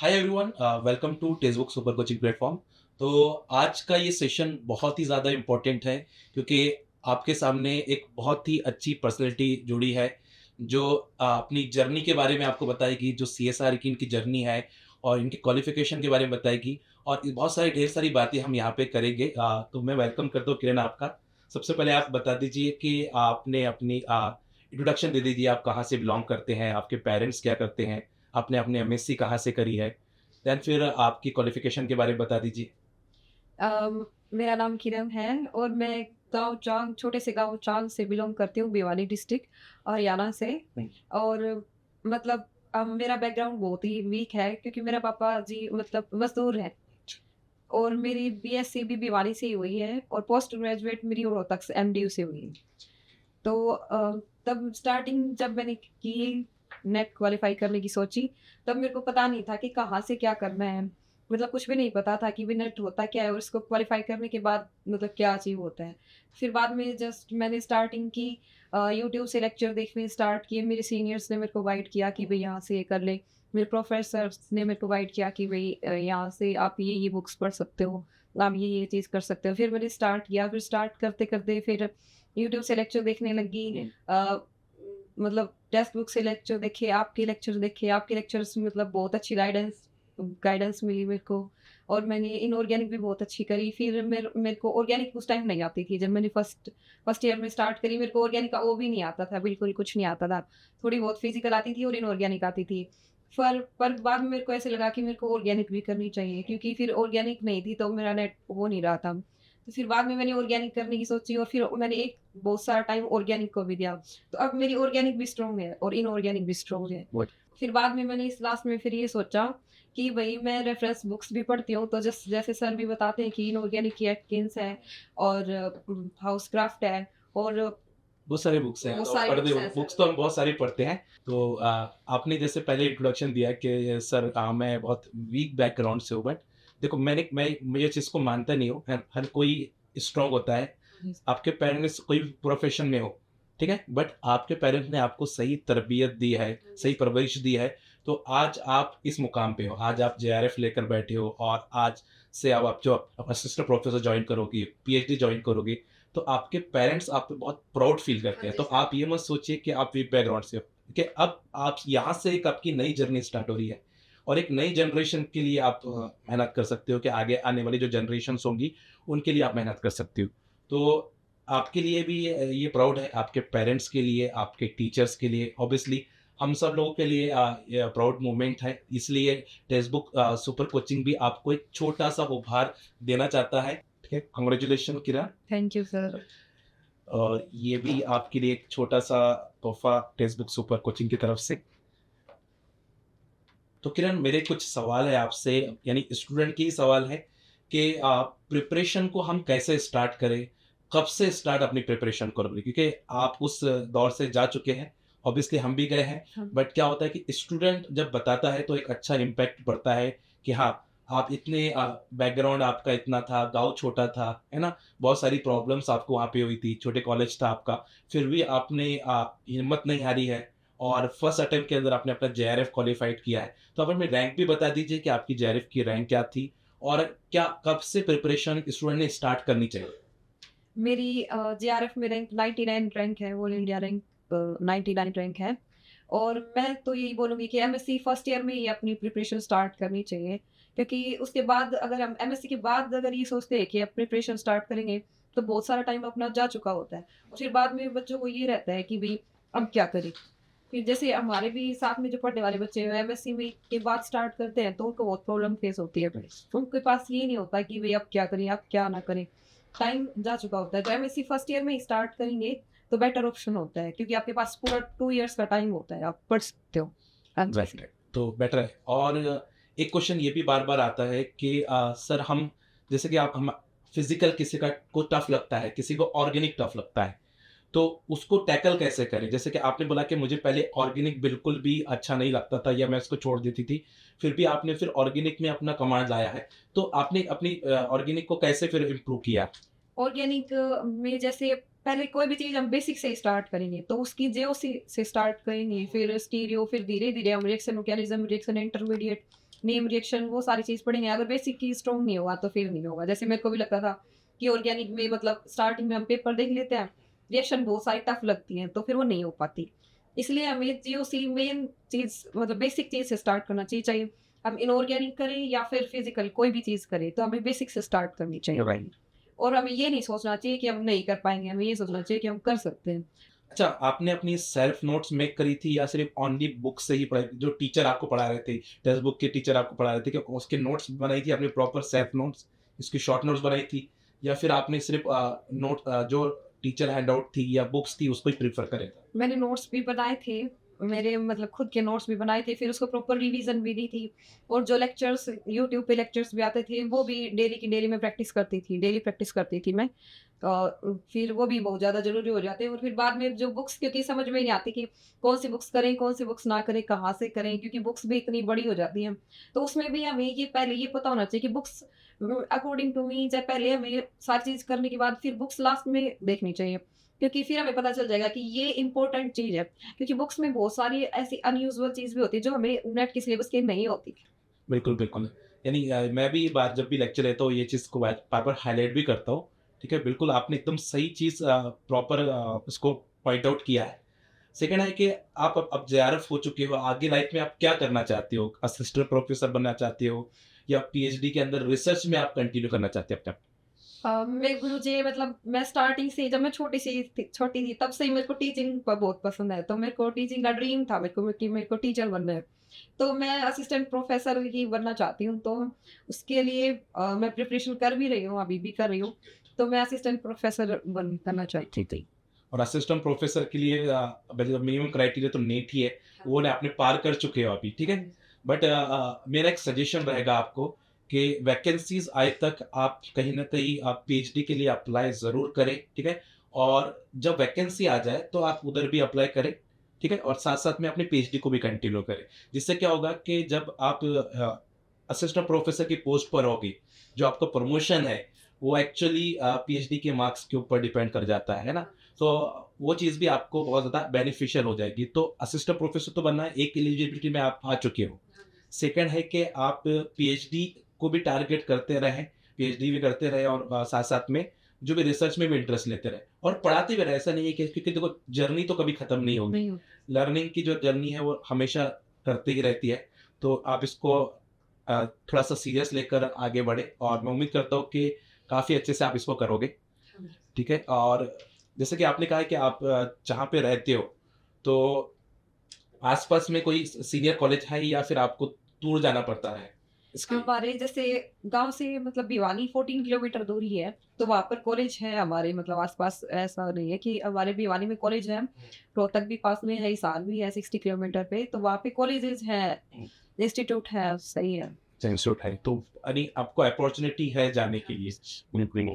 Hi everyone, welcome to textbook super coaching platform. तो आज का ये सेशन बहुत ही ज़्यादा इम्पोर्टेंट है क्योंकि आपके सामने एक बहुत ही अच्छी पर्सनैलिटी जुड़ी है जो अपनी जर्नी के बारे में आपको बताएगी, जो सीएसआर की इनकी जर्नी है और इनकी क्वालिफिकेशन के बारे में बताएगी और बहुत सारी ढेर सारी बातें हम यहाँ पे करेंगे। तो मैं वेलकम करता हूँ किरण आपका। सबसे पहले आप बता दीजिए कि आपने अपनी इंट्रोडक्शन दे दीजिए, आप कहाँ से बिलोंग करते हैं, आपके पेरेंट्स क्या करते हैं, आपने अपनी एमएससी कहाँ से करी है? देन फिर आपकी क्वालिफ़िकेशन के बारे में बता दीजिए। मेरा नाम किरण है और मैं गाँव चांग छोटे से गाँव चांग से बिलॉन्ग करती हूँ, भिवानी डिस्ट्रिक्ट हरियाणा से। हुँ। और मतलब मेरा बैकग्राउंड बहुत ही वीक है क्योंकि मेरा पापा जी मतलब मज़दूर हैं और मेरी बीएससी भी भिवानी से ही हुई है और पोस्ट ग्रेजुएट मेरी रोहतक से एमडीयू से हुई है। तो तब स्टार्टिंग जब मैंने की नेट क्वालीफाई करने की सोची, तब मेरे को पता नहीं था कि कहाँ से क्या करना है। मतलब कुछ भी नहीं पता था कि भी नेट होता क्या है और इसको क्वालीफाई करने के बाद मतलब क्या अचीव होता है। फिर बाद में जस्ट मैंने स्टार्टिंग की, यूट्यूब से लेक्चर देखने स्टार्ट किए। मेरे सीनियर्स ने मेरे को गाइड किया कि भई यहाँ से ये कर ले। मेरे प्रोफेसर्स ने मेरे को गाइड किया कि भई यहाँ से आप ये बुक्स पढ़ सकते हो, आप ये चीज़ कर सकते हो। फिर मैंने स्टार्ट किया, फिर स्टार्ट करते-करते फिर यूट्यूब से लेक्चर देखने लगी। मतलब टेक्स्ट बुक से लेक्चर देखे, आपके लेक्चर्स में मतलब बहुत अच्छी गाइडेंस गाइडेंस मिली मेरे को और मैंने इनऑर्गेनिक भी बहुत अच्छी करी। फिर मेरे को ऑर्गेनिक उस टाइम नहीं आती थी। जब मैंने फर्स्ट फर्स्ट ईयर में स्टार्ट करी, मेरे को ऑर्गेनिक का ओ भी नहीं आता था, बिल्कुल कुछ नहीं आता था। थोड़ी बहुत फिज़िकल आती थी और इनऑर्गेनिक आती थी। पर बाद में मेरे को ऐसे लगा कि मेरे को ऑर्गेनिक भी करनी चाहिए क्योंकि फिर ऑर्गेनिक नहीं थी तो मेरा नेट हो नहीं रहा था। तो फिर बाद में मैंने ऑर्गेनिक करने की सोची और फिर मैंने एक बहुत सारा टाइम ऑर्गेनिक को भी दिया। तो अब मेरी ऑर्गेनिक भी स्ट्रॉन्ग है और इनऑर्गेनिक भी स्ट्रॉन्ग है। गुड। फिर बाद में मैंने इस लास्ट में फिर ये सोचा कि भई मैं रेफरेंस बुक्स भी पढ़ती हूँ, तो जैसे सर भी बताते हैं कि इनऑर्गेनिक की एटकिंस है और हाउसक्राफ्ट है और बहुत सारे बुक्स हैं, बहुत तो सारी पढ़ते बुक्स हो हैं बुक्स सर। तो हम बहुत सारी पढ़ते हैं। तो आपने जैसे पहले इंट्रोडक्शन दिया कि सर मैं बहुत वीक बैकग्राउंड से हूँ, बट देखो मैं ये चीज़ को मानता नहीं हूँ। हर कोई स्ट्रॉन्ग होता है। जी, आपके पेरेंट्स कोई भी प्रोफ़ेशन में हो, ठीक है? बट आपके पेरेंट्स ने आपको सही तरबियत दी है, सही परवरिश दी है, तो आज आप इस मुकाम पे हो। आज आप जेआरएफ लेकर बैठे हो और आज से अब आप जो असिस्टेंट प्रोफ़ेसर जॉइन करोगे, पीएचडी जॉइन करोगे, तो आपके पेरेंट्स आप पे बहुत प्राउड फ़ील करते हाँ हैं। जी तो सर। आप ये मत सोचिए कि आप वीक बैकग्राउंड से हो, कि अब आप यहाँ से एक आपकी नई जर्नी स्टार्ट हो रही है और एक नई जनरेशन के लिए आप मेहनत कर सकते हो कि आगे आने वाली जो जनरेशन्स होंगी, उनके लिए आप मेहनत कर सकते हो। तो आपके लिए भी ये प्राउड है, आपके पेरेंट्स के लिए, आपके टीचर्स के लिए, ऑब्वियसली हम सब लोगों के लिए ये प्राउड मोमेंट है। इसलिए टेक्स्टबुक सुपर कोचिंग भी आपको एक छोटा-सा उपहार देना चाहता है। ठीक है? Congratulation Kiran. Thank you sir. और ये भी आपके लिए एक छोटा-सा तोहफ़ा टेक्स्टबुक सुपर कोचिंग की तरफ से। तो किरण, मेरे कुछ सवाल है आपसे, यानी स्टूडेंट के ही सवाल है कि प्रिपरेशन को हम कैसे स्टार्ट करें? कब से स्टार्ट अपनी प्रिपरेशन करोगे? क्योंकि आप उस दौर से जा चुके हैं, ऑब्वियसली हम भी गए हैं, हाँ। बट क्या होता है कि स्टूडेंट जब बताता है तो एक अच्छा इम्पैक्ट पड़ता है कि हाँ, आप इतने बैकग्राउंड आपका इतना था, गाँव छोटा था, है ना? बहुत सारी प्रॉब्लम्स आपको वहाँ पे हुई थी, छोटे कॉलेज था आपका, फिर भी आपने हिम्मत नहीं हारी है और फर्स्ट अटेम्प्ट के अंदर आपने अपना जेआरएफ क्वालिफाइड किया है। तो आप हमें रैंक भी बता दीजिए कि आपकी जेआरएफ की रैंक क्या थी और क्या कब से प्रिपरेशन स्टूडेंट ने स्टार्ट करनी चाहिए? मेरी जेआरएफ में रैंक 99 रैंक है, ऑल इंडिया रैंक 99 रैंक है। और मैं तो यही बोलूँगी कि एमएससी फर्स्ट ईयर में ही अपनी प्रिपरेशन स्टार्ट करनी चाहिए, क्योंकि उसके बाद अगर हम एमएससी के बाद अगर ये सोचते हैं कि अब प्रिपरेशन स्टार्ट करेंगे, तो बहुत सारा टाइम अपना जा चुका होता है। और फिर बाद में बच्चों को ये रहता है कि भई अब क्या करें? फिर जैसे हमारे भी साथ में जो पढ़ने वाले बच्चे हैं, एमएससी में के बाद स्टार्ट करते हैं, तो उनको बहुत प्रॉब्लम फेस होती है। उनके पास ये नहीं होता कि भई अब क्या करें, अब क्या ना करें? टाइम जा चुका होता है। तो एमएससी फर्स्ट ईयर में ही स्टार्ट करेंगे, तो बेटर ऑप्शन होता है क्योंकि आपके पास पूरा 2 इयर्स का टाइम होता है, आप पढ़ सकते हो। हाँ जी। Right, right. तो बेटर है। और एक क्वेश्चन ये भी बार-बार आता है कि सर हम जैसे कि आप हम फिज़िकल किसी का को टफ लगता है, किसी को ऑर्गेनिक टफ लगता है। तो उसको टैकल कैसे करें? जैसे कि आपने बोला कि मुझे पहले ऑर्गेनिक बिल्कुल भी अच्छा नहीं लगता था या मैं उसको छोड़ देती थी। फिर भी आपने फिर ऑर्गेनिक में अपना कमांड लाया है। तो आपने अपनी ऑर्गेनिक को कैसे फिर इम्प्रूव किया? ऑर्गेनिक में जैसे पहले कोई भी चीज़ हम बेसिक से स्टार्ट करेंगे, तो उसकी जेओ से स्टार्ट करेंगे, फिर स्टीरियो, फिर धीरे-धीरे हम reaction mechanism, reaction intermediate, name reaction वो सारी चीज़ पढ़ेंगे। अगर बेसिक ही स्ट्रॉन्ग नहीं होगा तो फिर नहीं होगा। जैसे मेरे को भी लगता था कि ऑर्गेनिक में मतलब स्टार्टिंग में हम पेपर देख लेते हैं, रिएक्शन बहुत सारी टफ लगती हैं, तो फिर वो नहीं हो पाती। इसलिए हमें जीओसी मेन चीज़ मतलब बेसिक चीज़ से स्टार्ट करना चाहिए। हम इनऑर्गेनिक करें या फिर फिजिकल कोई भी चीज़ करें, तो हमें बेसिक से स्टार्ट करनी चाहिए। राइट। और हमें ये नहीं सोचना चाहिए कि हम नहीं कर पाएँगे, हमें ये सोचना चाहिए कि हम कर सकते हैं। अच्छा, आपने अपनी सेल्फ नोट्स मेक करी थी या सिर्फ़ ओनली बुक से ही पढ़ाई, जो टीचर आपको पढ़ा रहे थे, टेक्स्ट बुक के टीचर आपको पढ़ा रहे थे, क्या उसके नोट्स बनाई थी आपने प्रॉपर सेल्फ नोट्स, इसकी शॉर्ट नोट्स बनाई थी? या फिर आपने सिर्फ़ जो टीचर हैंडआउट थी या बुक्स थी उसको ही प्रेफ़र करें था? मैंने नोट्स भी बनाए थे, मेरे मतलब खुद के नोट्स भी बनाए थे, फिर उसको प्रॉपर रिवीज़न भी दी थी और जो लेक्चर्स यूट्यूब पे लेक्चर्स भी आते थे, वो भी डेली की डेली मैं प्रैक्टिस करती थी, डेली प्रैक्टिस करती थी मैं। फिर वो भी बहुत ज़्यादा ज़रूरी हो जाते हैं और फिर बाद में जो बुक्स क्योंकि समझ में नहीं आती कि कौन-सी बुक्स करें, कौन-सी बुक्स ना करें, कहाँ से करें क्योंकि बुक्स भी इतनी बड़ी हो जाती हैं। तो उसमें भी हमें ये पहले ये पता होना चाहिए कि बुक्स अकॉर्डिंग टू मी चाहे पहले हमें सारी चीज़ करने के बाद फिर बुक्स लास्ट में देखनी चाहिए। क्योंकि फिर हमें पता चल जाएगा कि ये इम्पोर्टेंट चीज़ है। क्योंकि बुक्स में बहुत सारी ऐसी अनयूजुअल चीज़ भी होती है जो हमें नेट के सिलेबस के नहीं होती। बिल्कुल, बिल्कुल। यानी मैं भी बार जब भी लेक्चर लेता हूँ ये चीज़ को बार-बार हाइलाइट भी करता हूँ, ठीक है? बिल्कुल आपने एकदम सही चीज़ प्रॉपर उसको पॉइंट आउट किया है। सेकंड है कि आप अब जेआरएफ हो चुके हो, आगे लाइफ में आप क्या करना चाहते हो? असिस्टेंट प्रोफेसर बनना चाहते हो या पीएचडी के अंदर रिसर्च में आप कंटिन्यू करना चाहते हो अपने आप? मेरे मुझे मतलब मैं स्टार्टिंग से जब मैं छोटी थी तब से ही मेरे को टीचिंग बहुत पसंद है। तो मेरे को टीचिंग का ड्रीम था मेरे को कि मेरे को टीचर बनना है। तो मैं असिस्टेंट प्रोफेसर ही बनना चाहती हूँ। तो उसके लिए मैं प्रिपरेशन कर भी रही हूँ, अभी भी कर रही हूँ। तो मैं असिस्टेंट प्रोफेसर बन करना चाहती थी। और असिस्टेंट प्रोफेसर के लिए मतलब मिनिमम क्राइटेरिया तो नेट ही है, वो आपने पार कर चुके हो अभी, ठीक है? बट मेरा एक सजेशन रहेगा आपको कि वैकेंसीज़ आए तक आप कहीं न कहीं आप पीएचडी के लिए अप्लाई ज़रूर करें, ठीक है? और जब वैकेंसी आ जाए तो आप उधर भी अप्लाई करें, ठीक है? और साथ-साथ में अपनी पीएचडी को भी कंटिन्यू करें। जिससे क्या होगा कि जब आप असिस्टेंट प्रोफेसर की पोस्ट पर होगी, जो आपका प्रमोशन है, वो एक्चुअली पीएचडी के मार्क्स के ऊपर डिपेंड कर जाता है ना? तो वो चीज़ भी आपको बहुत ज़्यादा बेनिफिशियल हो जाएगी। तो असिस्टेंट प्रोफेसर तो बनना है, एक एलिजिबिलिटी में आप आ चुके हो। सेकंड है कि आप पीएचडी को भी टारगेट करते रहें, पीएचडी भी करते रहें और साथ-साथ में जो भी रिसर्च में भी इंटरेस्ट लेते रहें और पढ़ाते भी रहें। ऐसा नहीं है कि क्योंकि देखो जर्नी तो कभी खत्म नहीं होगी। नहीं लर्निंग की जो जर्नी है वो हमेशा करते ही रहती है। तो आप इसको थोड़ा-सा सीरियस लेकर आगे बढ़ें और मैं उम्मीद करता हूँ कि काफ़ी अच्छे से आप इसको करोगे। ठीक है? और जैसे कि आपने कहा कि आप जहाँ पे रहते हो, तो आस-पास में कोई सीनियर कॉलेज है या फिर आपको दूर जाना पड़ता है इसके लिए? हमारे जैसे गाँव से मतलब भिवानी 14 किलोमीटर दूर ही है, तो वहाँ पर कॉलेज है हमारे मतलब आस-पास ऐसा नहीं है कि हमारे भिवानी में कॉलेज है, रोहतक भी पास में है, हिसार भी है 60 किलोमीटर पे, तो वहाँ पे कॉलेजेस हैं, इंस्टीट्यूट है, सही है। इंस्टीट्यूट है, तो यानी आपको अपॉर्च्युनिटी है जाने के लिए। बिल्कुल।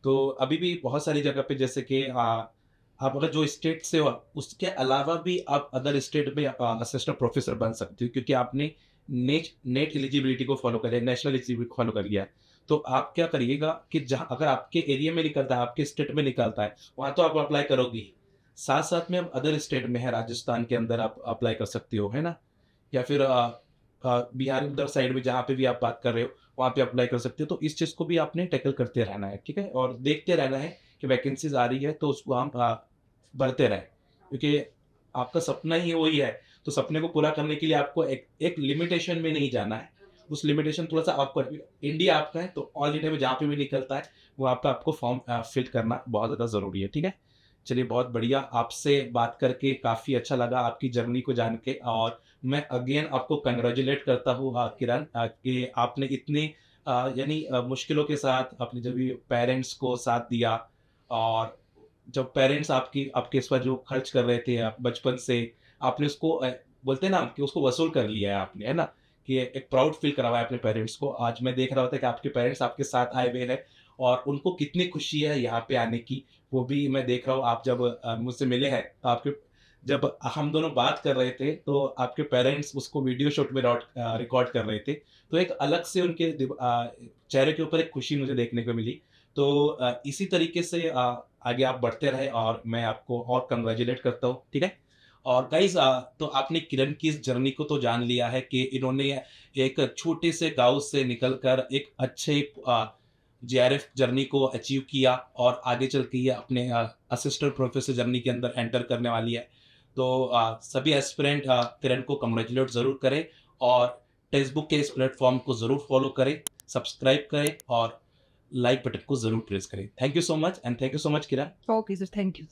तो अभी भी बहुत सारी जगह पे जैसे कि आप अगर जो स्टेट से हो, उसके अलावा भी आप अदर स्टेट में असिस्टेंट प्रोफेसर बन सकते हो क्योंकि आपने नेट नेट एलिजिबिलिटी को फॉलो कर लिया, नेशनल एलिजिबिलिटी को फॉलो कर लिया है। तो आप क्या करिएगा कि जहाँ अगर आपके एरिया में निकलता है, आपके स्टेट में निकलता है, वहाँ तो आप अप्लाई करोगे ही। साथ-साथ में अब अदर स्टेट में है, राजस्थान के अंदर आप अप्लाई कर सकते हो, है ना? या फिर बिहार उधर साइड में जहाँ पे भी आप बात कर रहे हो, वहाँ पे अप्लाई कर सकते हो। तो इस चीज़ को भी आपने टैकल करते रहना है, ठीक है? और देखते रहना है कि वैकेंसीज़ आ रही है तो उसको हम भरते रहें। क्योंकि आपका सपना ही वही है, तो सपने को पूरा करने के लिए आपको एक एक लिमिटेशन में नहीं जाना है। उस लिमिटेशन थोड़ा-सा आपको इंडिया आपका है तो ऑल इंडिया में जहाँ पे भी निकलता है, वहाँ पे आपको फॉर्म फिल करना बहुत ज़्यादा ज़रूरी है, ठीक है? चलिए बहुत बढ़िया, आपसे बात करके काफ़ी अच्छा लगा आपकी जर्नी को जान के और मैं अगेन आपको कांग्रेचुलेट करता हूँ किरण कि आपने इतनी यानी मुश्किलों के साथ अपने जब भी पेरेंट्स को साथ दिया और जब पेरेंट्स आपकी आपके इस पर जो खर्च कर रहे थे आप बचपन से आपने उसको बोलते हैं ना कि उसको वसूल कर लिया है आपने, है ना? कि एक प्राउड फील करवाया अपने पेरेंट्स को। आज मैं देख रहा होता कि आपके पेरेंट्स आपके साथ आए हुए हैं और उनको कितनी खुशी है यहाँ पे आने की, वो भी मैं देख रहा हूँ। आप जब मुझसे मिले हैं, तो आपके जब हम दोनों बात कर रहे थे, तो आपके पेरेंट्स उसको वीडियो शूट में रिकॉर्ड कर रहे थे। तो एक अलग से उनके चेहरे के ऊपर एक खुशी मुझे देखने को मिली। तो इसी तरीके से आगे आप बढ़ते रहे और मैं आपको और कांग्रेचुलेट करता हूँ, ठीक है? और गाइस तो आपने किरण की इस जर्नी को तो जान लिया है कि इन्होंने एक छोटे से गाँव से निकलकर एक अच्छे जेआरएफ जर्नी को अचीव किया और आगे चल के ये अपने असिस्टेंट प्रोफेसर जर्नी के अंदर एंटर करने वाली है। तो सभी एस्पिरेंट किरण को कांग्रेचुलेट ज़रूर करें और टेक्स्ट बुक के इस प्लेटफ़ॉर्म को ज़रूर फ़ॉलो करें, सब्सक्राइब करें और लाइक बटन को ज़रूर प्रेस करें। Thank you so much and thank you so much Kiran. Okay sir, thank you.